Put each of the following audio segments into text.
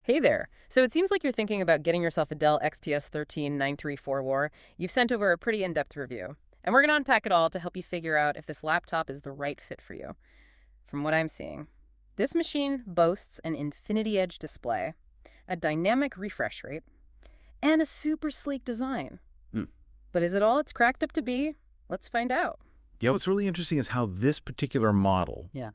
Hey there. So it seems like you're thinking about getting yourself a Dell XPS 13934 You've sent over a pretty in-depth review, and we're going to unpack it all to help you figure out if this laptop is the right fit for you. From what I'm seeing, this machine boasts an infinity edge display, a dynamic refresh rate, and a super sleek design. Hmm. But is it all it's cracked up to be? Let's find out. Yeah, what's really interesting is how this particular model Yeah.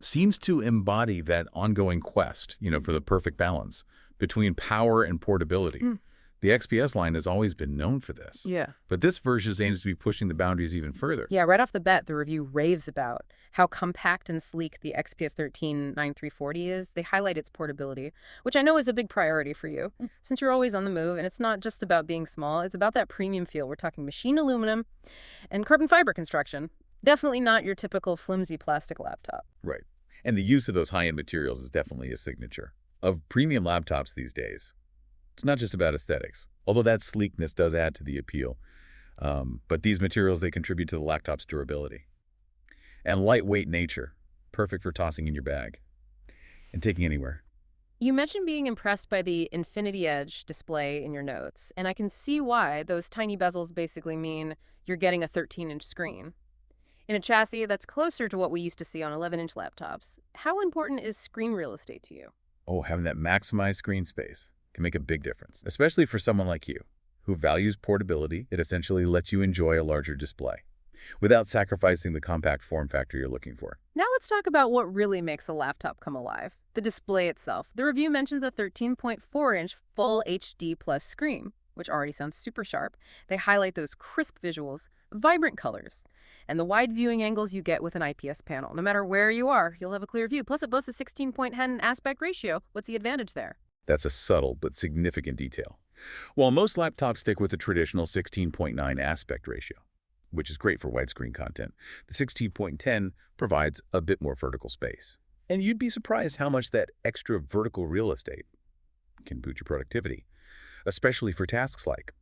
seems to embody that ongoing quest, for the perfect balance between power and portability. Mm. The XPS line has always been known for this. Yeah. But this version aims to be pushing the boundaries even further. Yeah, right off the bat, the review raves about how compact and sleek the XPS 13934 is. They highlight its portability, which I know is a big priority for you, since you're always on the move, and it's not just about being small, it's about that premium feel. We're talking machine aluminum and carbon fiber construction. Definitely not your typical flimsy plastic laptop. Right. And the use of those high-end materials is definitely a signature of premium laptops these days. It's not just about aesthetics, although that sleekness does add to the appeal. But these materials, they contribute to the laptop's durability. And lightweight nature, perfect for tossing in your bag and taking anywhere. You mentioned being impressed by the Infinity Edge display in your notes, and I can see why. Those tiny bezels basically mean you're getting a 13-inch screen. In a chassis that's closer to what we used to see on 11-inch laptops, how important is screen real estate to you? Oh, having that maximized screen space can make a big difference, especially for someone like you who values portability. It essentially lets you enjoy a larger display without sacrificing the compact form factor you're looking for. Now let's talk about what really makes a laptop come alive. The display itself. The review mentions a 13.4-inch full HD plus screen, which already sounds super sharp. They highlight those crisp visuals, vibrant colors, and the wide viewing angles you get with an IPS panel. No matter where you are, you'll have a clear view. Plus, it boasts a 16.10 aspect ratio. What's the advantage there? That's a subtle but significant detail. While most laptops stick with the traditional 16.9 aspect ratio, which is great for widescreen content, the 16.10 provides a bit more vertical space. And you'd be surprised how much that extra vertical real estate can boost your productivity, especially for tasks like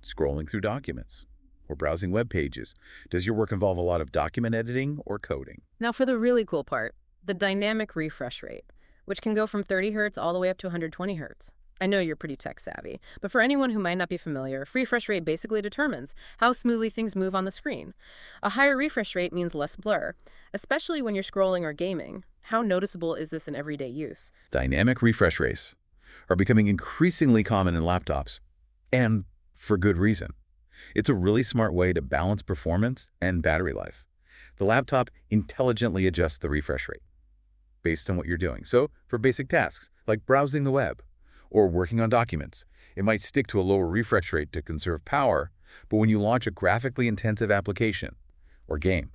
scrolling through documents or browsing web pages. Does your work involve a lot of document editing or coding? Now for the really cool part, the dynamic refresh rate, which can go from 30 Hz all the way up to 120 Hz. I know you're pretty tech savvy, but for anyone who might not be familiar, refresh rate basically determines how smoothly things move on the screen. A higher refresh rate means less blur, especially when you're scrolling or gaming. How noticeable is this in everyday use? Dynamic refresh rates are becoming increasingly common in laptops, and for good reason. It's a really smart way to balance performance and battery life. The laptop intelligently adjusts the refresh rate based on what you're doing. So for basic tasks like browsing the web or working on documents, it might stick to a lower refresh rate to conserve power, but when you launch a graphically intensive application or game,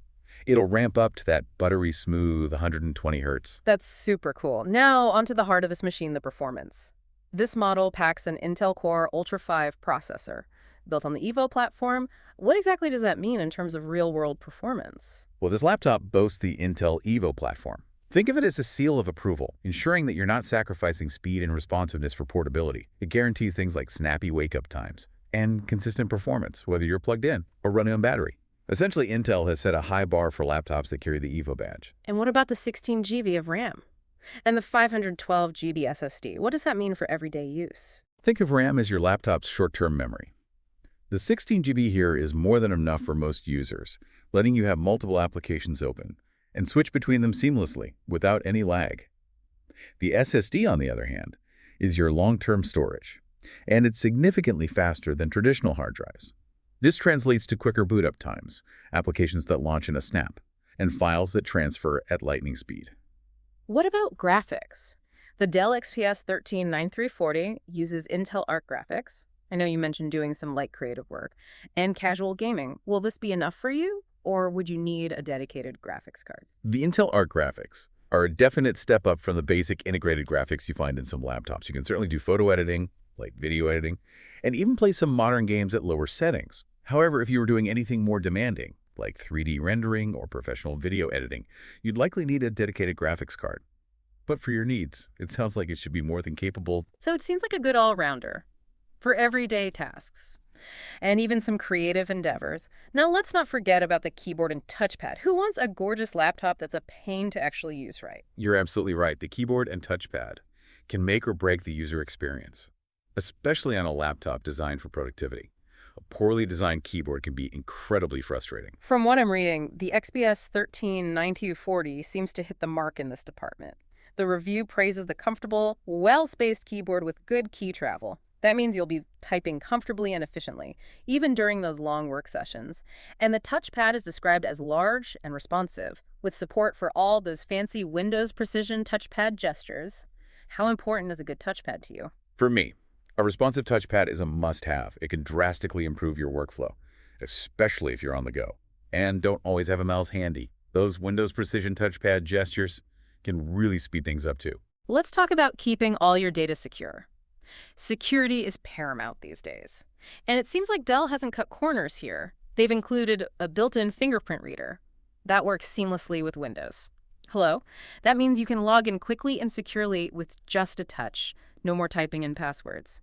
it'll ramp up to that buttery smooth 120 Hz. That's super cool. Now onto the heart of this machine, the performance. This model packs an Intel Core Ultra 5 processor, built on the Evo platform. What exactly does that mean in terms of real-world performance? Well, this laptop boasts the Intel Evo platform. Think of it as a seal of approval, ensuring that you're not sacrificing speed and responsiveness for portability. It guarantees things like snappy wake-up times and consistent performance, whether you're plugged in or running on battery. Essentially, Intel has set a high bar for laptops that carry the Evo badge. And what about the 16 GB of RAM? And the 512 GB SSD? What does that mean for everyday use? Think of RAM as your laptop's short-term memory. The 16 GB here is more than enough for most users, letting you have multiple applications open and switch between them seamlessly without any lag. The SSD, on the other hand, is your long-term storage, and it's significantly faster than traditional hard drives. This translates to quicker boot-up times, applications that launch in a snap, and files that transfer at lightning speed. What about graphics? The Dell XPS 13934 uses Intel Arc graphics. I know you mentioned doing some light creative work and casual gaming. Will this be enough for you, or would you need a dedicated graphics card? The Intel Arc graphics are a definite step up from the basic integrated graphics you find in some laptops. You can certainly do photo editing, like video editing, and even play some modern games at lower settings. However, if you were doing anything more demanding, like 3D rendering or professional video editing, you'd likely need a dedicated graphics card. But for your needs, it sounds like it should be more than capable. So it seems like a good all-rounder for everyday tasks and even some creative endeavors. Now let's not forget about the keyboard and touchpad. Who wants a gorgeous laptop that's a pain to actually use right? You're absolutely right. The keyboard and touchpad can make or break the user experience, especially on a laptop designed for productivity. A poorly designed keyboard can be incredibly frustrating. From what I'm reading, the XPS 139240 seems to hit the mark in this department. The review praises the comfortable, well-spaced keyboard with good key travel. That means you'll be typing comfortably and efficiently, even during those long work sessions. And the touchpad is described as large and responsive, with support for all those fancy Windows precision touchpad gestures. How important is a good touchpad to you? For me, a responsive touchpad is a must-have. It can drastically improve your workflow, especially if you're on the go and don't always have a mouse handy. Those Windows Precision touchpad gestures can really speed things up too. Let's talk about keeping all your data secure. Security is paramount these days. And it seems like Dell hasn't cut corners here. They've included a built-in fingerprint reader. That works seamlessly with Windows. Hello? That means you can log in quickly and securely with just a touch. No more typing in passwords.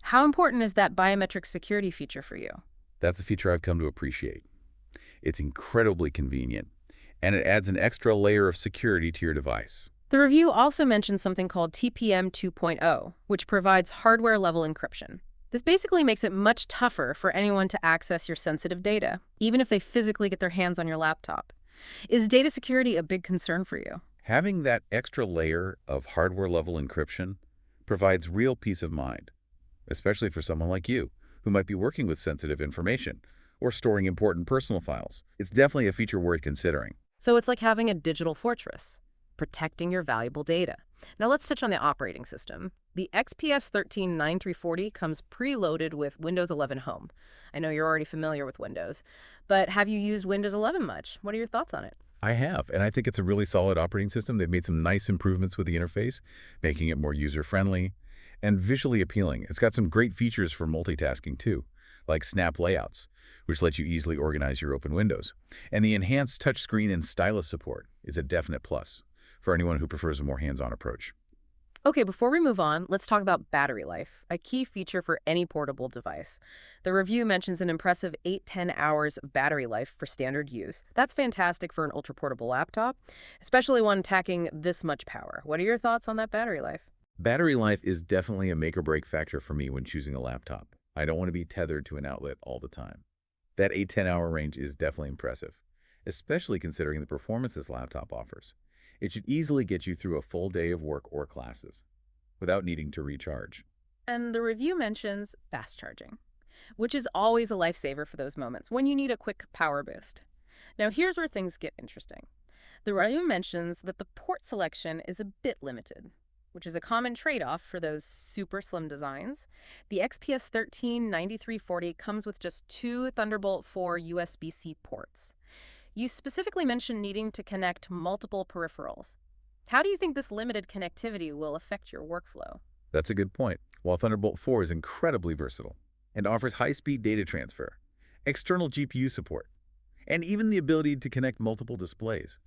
How important is that biometric security feature for you? That's a feature I've come to appreciate. It's incredibly convenient, and it adds an extra layer of security to your device. The review also mentions something called TPM 2.0, which provides hardware-level encryption. This basically makes it much tougher for anyone to access your sensitive data, even if they physically get their hands on your laptop. Is data security a big concern for you? Having that extra layer of hardware-level encryption provides real peace of mind, especially for someone like you, who might be working with sensitive information or storing important personal files. It's definitely a feature worth considering. So it's like having a digital fortress, protecting your valuable data. Now let's touch on the operating system. The XPS 139340 comes preloaded with Windows 11 Home. I know you're already familiar with Windows, but have you used Windows 11 much? What are your thoughts on it? I have, and I think it's a really solid operating system. They've made some nice improvements with the interface, making it more user-friendly and visually appealing. It's got some great features for multitasking too, like snap layouts, which let you easily organize your open windows. And the enhanced touchscreen and stylus support is a definite plus for anyone who prefers a more hands-on approach. Okay, before we move on, let's talk about battery life, a key feature for any portable device. The review mentions an impressive 8–10 hours of battery life for standard use. That's fantastic for an ultra-portable laptop, especially one packing this much power. What are your thoughts on that battery life? Battery life is definitely a make-or-break factor for me when choosing a laptop. I don't want to be tethered to an outlet all the time. That 8–10 hour range is definitely impressive, especially considering the performance this laptop offers. It should easily get you through a full day of work or classes without needing to recharge. And the review mentions fast charging, which is always a lifesaver for those moments when you need a quick power boost. Now here's where things get interesting. The review mentions that the port selection is a bit limited, which is a common trade-off for those super slim designs. The XPS 139340 comes with just 2 Thunderbolt 4 USB-C ports. You specifically mentioned needing to connect multiple peripherals. How do you think this limited connectivity will affect your workflow? That's a good point. While Thunderbolt 4 is incredibly versatile and offers high-speed data transfer, external GPU support, and even the ability to connect multiple displays,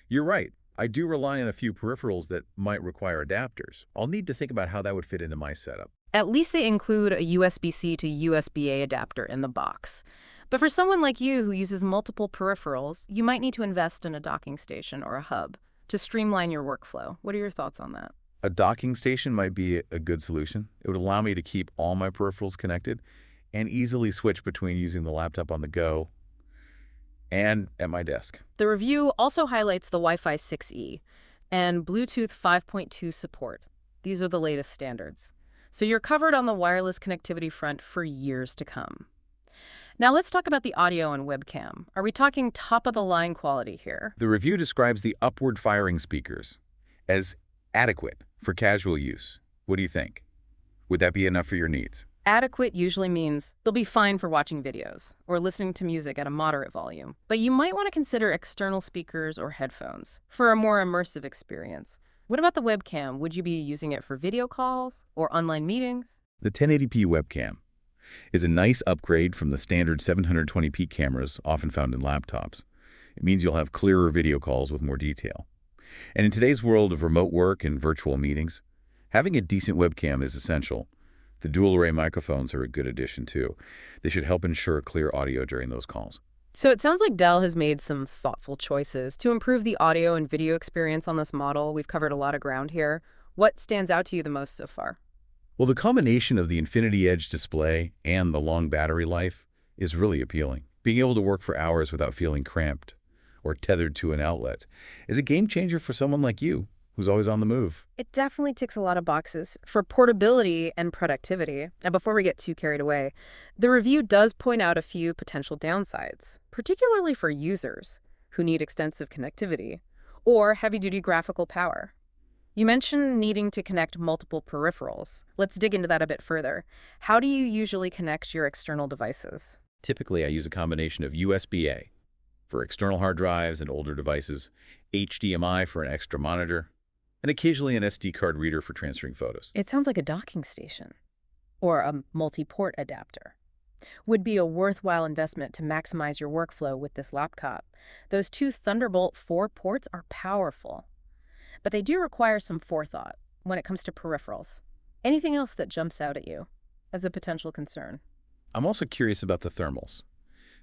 you're right. I do rely on a few peripherals that might require adapters. I'll need to think about how that would fit into my setup. At least they include a USB-C to USB-A adapter in the box. But for someone like you who uses multiple peripherals, you might need to invest in a docking station or a hub to streamline your workflow. What are your thoughts on that? A docking station might be a good solution. It would allow me to keep all my peripherals connected and easily switch between using the laptop on the go and at my desk. The review also highlights the Wi-Fi 6E and Bluetooth 5.2 support. These are the latest standards. So you're covered on the wireless connectivity front for years to come. Now let's talk about the audio and webcam. Are we talking top-of-the-line quality here? The review describes the upward-firing speakers as adequate for casual use. What do you think? Would that be enough for your needs? Adequate usually means they'll be fine for watching videos or listening to music at a moderate volume. But you might want to consider external speakers or headphones for a more immersive experience. What about the webcam? Would you be using it for video calls or online meetings? The 1080p webcam is a nice upgrade from the standard 720p cameras often found in laptops. It means you'll have clearer video calls with more detail. And in today's world of remote work and virtual meetings, having a decent webcam is essential. The dual-array microphones are a good addition too. They should help ensure clear audio during those calls. So it sounds like Dell has made some thoughtful choices to improve the audio and video experience on this model. We've covered a lot of ground here. What stands out to you the most so far? Well, the combination of the Infinity Edge display and the long battery life is really appealing. Being able to work for hours without feeling cramped or tethered to an outlet is a game changer for someone like you, who's always on the move. It definitely ticks a lot of boxes for portability and productivity. And before we get too carried away, the review does point out a few potential downsides, particularly for users who need extensive connectivity or heavy-duty graphical power. You mentioned needing to connect multiple peripherals. Let's dig into that a bit further. How do you usually connect your external devices? Typically, I use a combination of USB-A for external hard drives and older devices, HDMI for an extra monitor, and occasionally an SD card reader for transferring photos. It sounds like a docking station or a multi-port adapter. Would be a worthwhile investment to maximize your workflow with this laptop. Those two Thunderbolt 4 ports are powerful, but they do require some forethought when it comes to peripherals. Anything else that jumps out at you as a potential concern? I'm also curious about the thermals.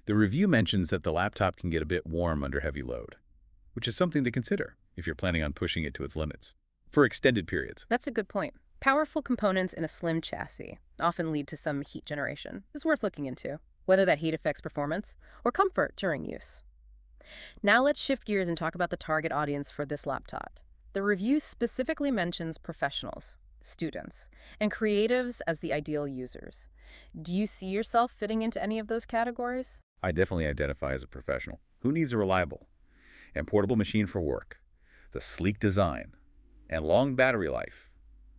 The review mentions that the laptop can get a bit warm under heavy load, which is something to consider if you're planning on pushing it to its limits for extended periods. That's a good point. Powerful components in a slim chassis often lead to some heat generation. It's worth looking into, whether that heat affects performance or comfort during use. Now let's shift gears and talk about the target audience for this laptop. The review specifically mentions professionals, students, and creatives as the ideal users. Do you see yourself fitting into any of those categories? I definitely identify as a professional who needs a reliable and portable machine for work. The sleek design and long battery life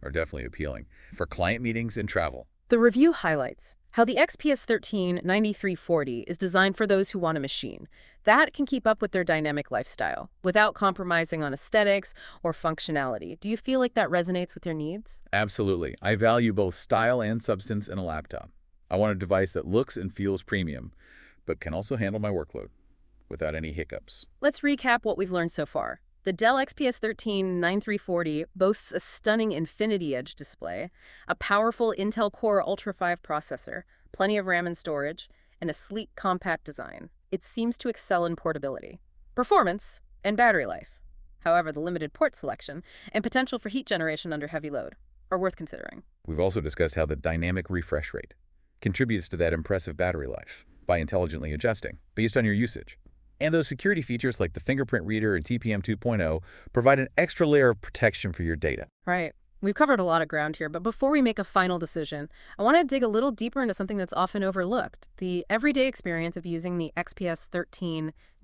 are definitely appealing for client meetings and travel. The review highlights how the XPS 13-9340 is designed for those who want a machine that can keep up with their dynamic lifestyle without compromising on aesthetics or functionality. Do you feel like that resonates with your needs? Absolutely. I value both style and substance in a laptop. I want a device that looks and feels premium, but can also handle my workload without any hiccups. Let's recap what we've learned so far. The Dell XPS 13-9340 boasts a stunning Infinity Edge display, a powerful Intel Core Ultra 5 processor, plenty of RAM and storage, and a sleek, compact design. It seems to excel in portability, performance, and battery life. However, the limited port selection and potential for heat generation under heavy load are worth considering. We've also discussed how the dynamic refresh rate contributes to that impressive battery life by intelligently adjusting based on your usage. And those security features like the Fingerprint reader and TPM 2.0 provide an extra layer of protection for your data. Right. We've covered a lot of ground here, but before we make a final decision, I want to dig a little deeper into something that's often overlooked, the everyday experience of using the XPS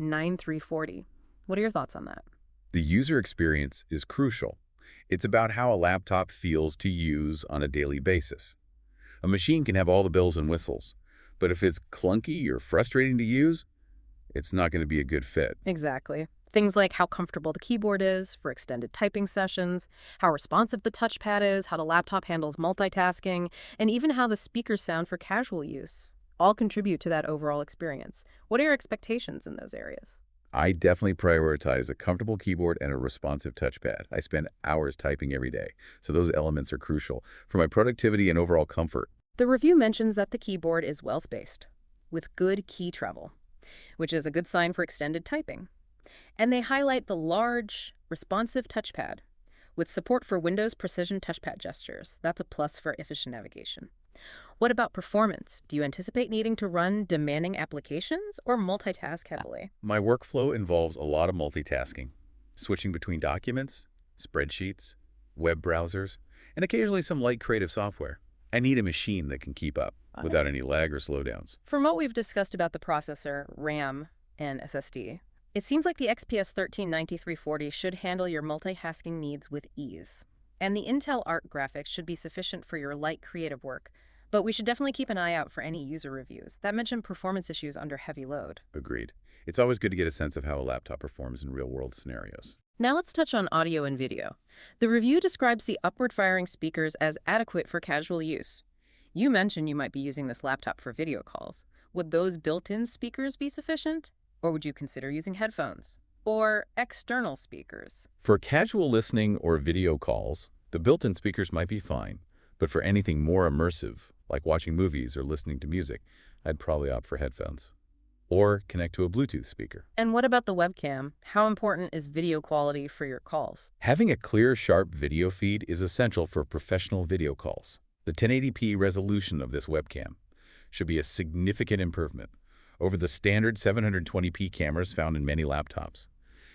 13-9340. What are your thoughts on that? The user experience is crucial. It's about how a laptop feels to use on a daily basis. A machine can have all the bells and whistles, but if it's clunky or frustrating to use, it's not going to be a good fit. Exactly. Things like how comfortable the keyboard is for extended typing sessions, how responsive the touchpad is, how the laptop handles multitasking, and even how the speakers sound for casual use all contribute to that overall experience. What are your expectations in those areas? I definitely prioritize a comfortable keyboard and a responsive touchpad. I spend hours typing every day, so those elements are crucial for my productivity and overall comfort. The review mentions that the keyboard is well-spaced, with good key travel, which is a good sign for extended typing. And they highlight the large, responsive touchpad with support for Windows Precision touchpad gestures. That's a plus for efficient navigation. What about performance? Do you anticipate needing to run demanding applications or multitask heavily? My workflow involves a lot of multitasking, switching between documents, spreadsheets, web browsers, and occasionally some light creative software. I need a machine that can keep up without any lag or slowdowns. From what we've discussed about the processor, RAM, and SSD, it seems like the XPS 13-9340 should handle your multitasking needs with ease. And the Intel Arc graphics should be sufficient for your light creative work. But we should definitely keep an eye out for any user reviews that mention performance issues under heavy load. Agreed. It's always good to get a sense of how a laptop performs in real-world scenarios. Now let's touch on audio and video. The review describes the upward-firing speakers as adequate for casual use. You mentioned you might be using this laptop for video calls. Would those built-in speakers be sufficient? Or would you consider using headphones? Or external speakers? For casual listening or video calls, the built-in speakers might be fine. But for anything more immersive, like watching movies or listening to music, I'd probably opt for headphones. or connect to a Bluetooth speaker. And what about the webcam? How important is video quality for your calls? Having a clear, sharp video feed is essential for professional video calls. The 1080p resolution of this webcam should be a significant improvement over the standard 720p cameras found in many laptops.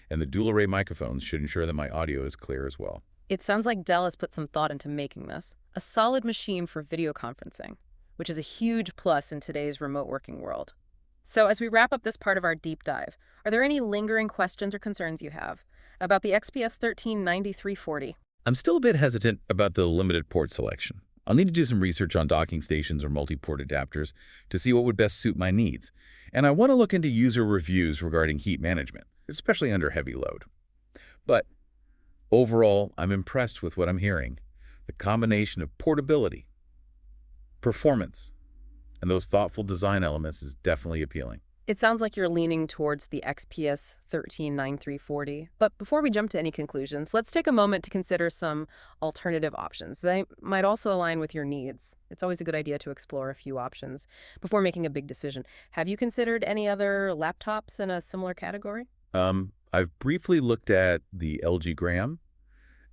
And the dual-array microphones should ensure that my audio is clear as well. It sounds like Dell has put some thought into making this a solid machine for video conferencing, which is a huge plus in today's remote working world. So as we wrap up this part of our deep dive, are there any lingering questions or concerns you have about the XPS 139340? I'm still a bit hesitant about the limited port selection. I'll need to do some research on docking stations or multi-port adapters to see what would best suit my needs. And I want to look into user reviews regarding heat management, especially under heavy load. But overall, I'm impressed with what I'm hearing. The combination of portability, performance, and those thoughtful design elements is definitely appealing. It sounds like you're leaning towards the XPS 139340. But before we jump to any conclusions, let's take a moment to consider some alternative options. They might also align with your needs. It's always a good idea to explore a few options before making a big decision. Have you considered any other laptops in a similar category? I've briefly looked at the LG Gram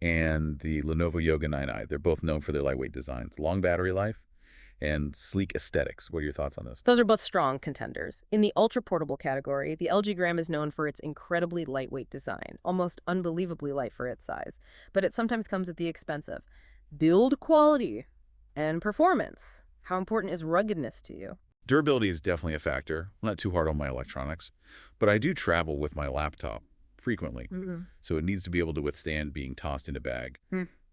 and the Lenovo Yoga 9i. They're both known for their lightweight designs, long battery life, and sleek aesthetics. What are your thoughts on those? Those are both strong contenders. In the ultra-portable category, the LG Gram is known for its incredibly lightweight design, almost unbelievably light for its size, but it sometimes comes at the expense of build quality and performance. How important is ruggedness to you? Durability is definitely a factor. I'm not too hard on my electronics, but I do travel with my laptop frequently, so it needs to be able to withstand being tossed in a bag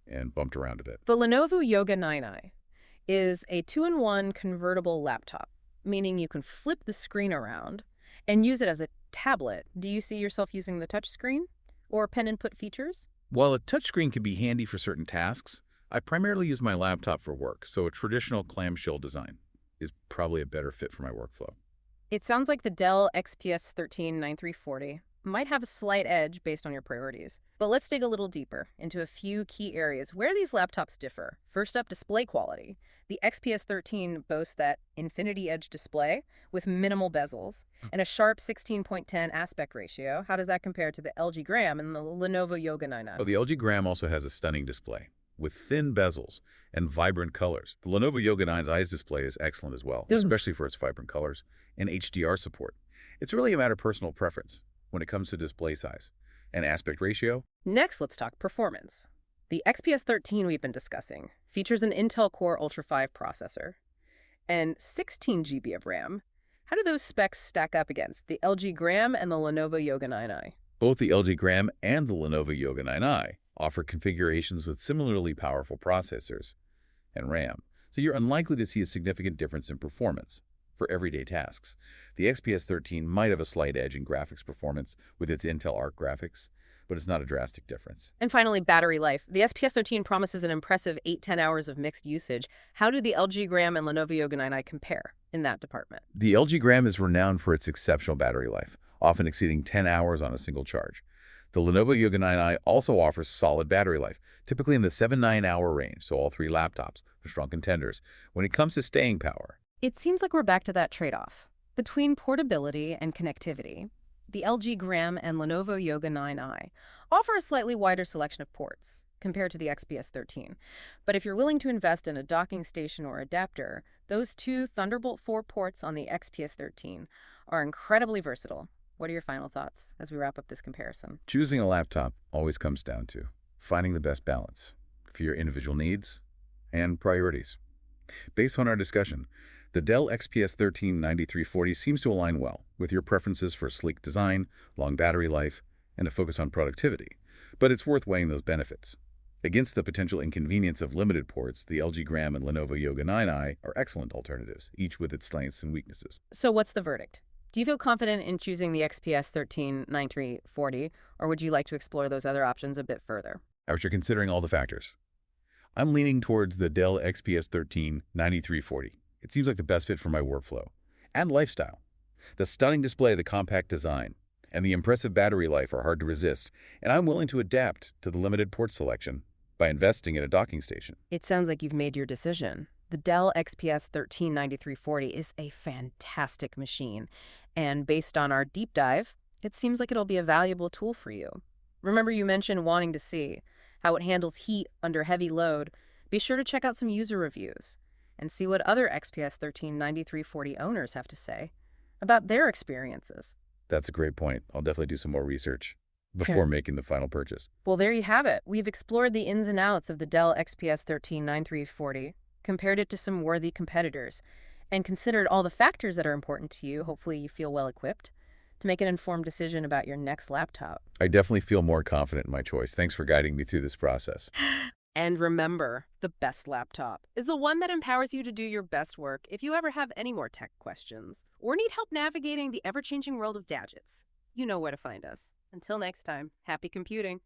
and bumped around a bit. The Lenovo Yoga 9i is a 2-in-1 convertible laptop, meaning you can flip the screen around and use it as a tablet. Do you see yourself using the touchscreen or pen input features? While a touchscreen can be handy for certain tasks, I primarily use my laptop for work, so a traditional clamshell design is probably a better fit for my workflow. It sounds like the Dell XPS 139340 might have a slight edge based on your priorities. But let's dig a little deeper into a few key areas where these laptops differ. First up, display quality. The XPS 13 boasts that infinity edge display with minimal bezels and a sharp 16:10 aspect ratio. How does that compare to the LG Gram and the Lenovo Yoga 9i? Oh, the LG Gram also has a stunning display with thin bezels and vibrant colors. The Lenovo Yoga 9's display is excellent as well, especially for its vibrant colors and HDR support. It's really a matter of personal preference when it comes to display size and aspect ratio. Next, let's talk performance. The XPS 13 we've been discussing features an Intel Core Ultra 5 processor and 16 GB of RAM. How do those specs stack up against the LG Gram and the Lenovo Yoga 9i? Both the LG Gram and the Lenovo Yoga 9i offer configurations with similarly powerful processors and RAM, so you're unlikely to see a significant difference in performance for everyday tasks. The XPS 13 might have a slight edge in graphics performance with its Intel Arc graphics, but it's not a drastic difference. And finally, battery life. The XPS 13 promises an impressive 8-10 hours of mixed usage. How do the LG Gram and Lenovo Yoga 9i compare in that department? The LG Gram is renowned for its exceptional battery life, often exceeding 10 hours on a single charge. The Lenovo Yoga 9i also offers solid battery life, typically in the 7-9 hour range, so all three laptops are strong contenders when it comes to staying power. It seems like we're back to that trade-off. Between portability and connectivity, the LG Gram and Lenovo Yoga 9i offer a slightly wider selection of ports compared to the XPS 13. But if you're willing to invest in a docking station or adapter, those two Thunderbolt 4 ports on the XPS 13 are incredibly versatile. What are your final thoughts as we wrap up this comparison? Choosing a laptop always comes down to finding the best balance for your individual needs and priorities. Based on our discussion, the Dell XPS 139340 seems to align well with your preferences for sleek design, long battery life, and a focus on productivity, but it's worth weighing those benefits. Against the potential inconvenience of limited ports, the LG Gram and Lenovo Yoga 9i are excellent alternatives, each with its strengths and weaknesses. So what's the verdict? Do you feel confident in choosing the XPS 139340, or would you like to explore those other options a bit further? After considering all the factors, I'm leaning towards the Dell XPS 139340. It seems like the best fit for my workflow and lifestyle. The stunning display, the compact design, and the impressive battery life are hard to resist, and I'm willing to adapt to the limited port selection by investing in a docking station. It sounds like you've made your decision. The Dell XPS 139340 is a fantastic machine, And based on our deep dive, it seems like it'll be a valuable tool for you. Remember you mentioned wanting to see how it handles heat under heavy load. Be sure to check out some user reviews and see what other XPS 139340 owners have to say about their experiences. That's a great point. I'll definitely do some more research Sure. before making the final purchase. Well, there you have it. We've explored the ins and outs of the Dell XPS 139340, compared it to some worthy competitors, and considered all the factors that are important to you. Hopefully you feel well equipped to make an informed decision about your next laptop. I definitely feel more confident in my choice. Thanks for guiding me through this process. And remember, the best laptop is the one that empowers you to do your best work. If you ever have any more tech questions or need help navigating the ever-changing world of gadgets, you know where to find us. Until next time, happy computing.